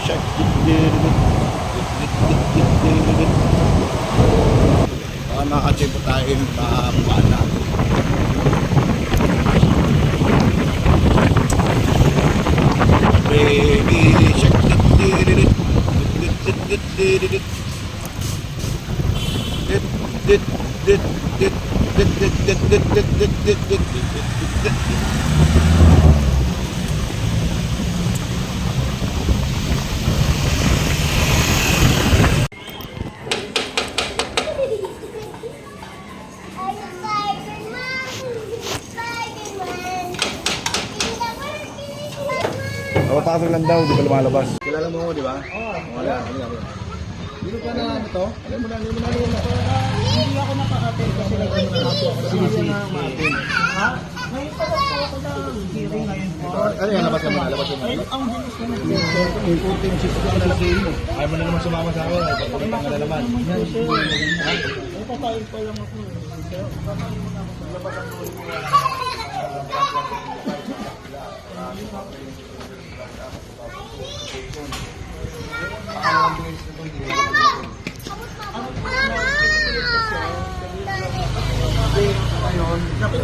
check. Nakachip po tayo yung pabaan natin. Baby check. Pasok lang daw, di ba lumalabas? Kilala mo ako, di ba? Oo. Wala. Dito ka na ano to? Alam mo na. Hindi ako naka-attend kasi nag-ano na ako. Sige na ma-attend. Ha? Ngayon pa ako na hearing ngayon po. Ano yan, labas ka mo? Labas ka mo? Ang bilis na nag-hearing. Importante yung sisi ko na nalakihin mo. Ayaw mo na naman sumama sa akin. Pagkakita ka na naman. Ay, patayin pa lang ako. Patayin mo na ako. Labas ang tuloy mo.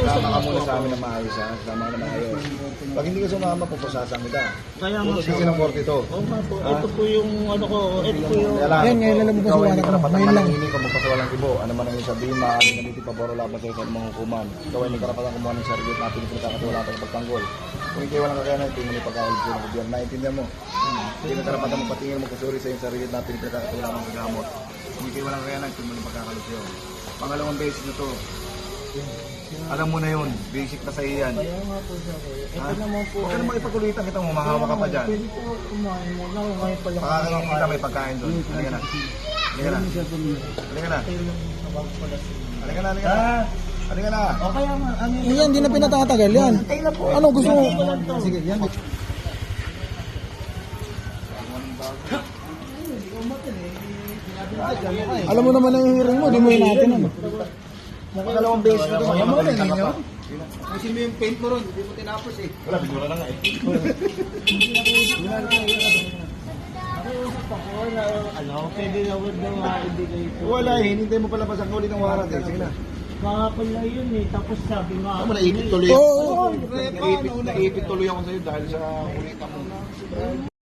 Sama ka muna sa amin na maayos ha. Sama ka na maayos. Pag hindi ka sumama, pupusasan kita. Kaya nga Pupusin silang 42. Oo nga po. Ito po yung ano ko. Ito po yung... Yan, ngayon lang mo pasiwanan ko. Ngayon lang. Hindi ka magpasiwalang tibo. Ano man ang sabihin, maaaring naliti paboro laban sa isang mga hukuman. Ikaw ay may karapatan kumuha ng sarili at napinipilitan kasi wala tayong pagtanggol. Kung hindi walang kakayanan, ito yung pagkakalit ko ng gobyerno. Naintindihan mo? Hindi ka karapatan mo patingin mo kusuri sa iyong sarili at napinipilitan kasi wala mong gagamot. Kung hindi walang kakayanan, ito yung pagkakalit yun. Pangalawang beses na to. Alam mo na yun, basic na sa iyan. Kaya nga po siya ko. Ito naman po. Huwag ka naman ipakulitan kita mo, mahawa ka pa dyan. Pwede po kumain mo. Ngayon pa lang. Pakakaroon kita may pagkain doon. Halika na. Halika na. Halika na. Halika na, halika na. Halika na. O kaya nga. Yan, hindi na pinatatagal yan. Ano gusto mo? Sige, yan. Alam mo naman na yung hearing mo, di mo natin ano. Pangalawang beses na to, Ayaw mo makamalitan na ka pa. Kasi mo yung paint mo ron, hindi mo tinapos eh. Wala, bigura na nga eh. Ano, pwede na wag na maibigay po. Wala eh, hinintay mo palabas ang ulit ng warrant eh. Sige na. Kakapala yun eh, tapos sabi nga. Ano mo, naipit tuloy Oo. Naipit tuloy ako sa'yo dahil sa ulitan mo.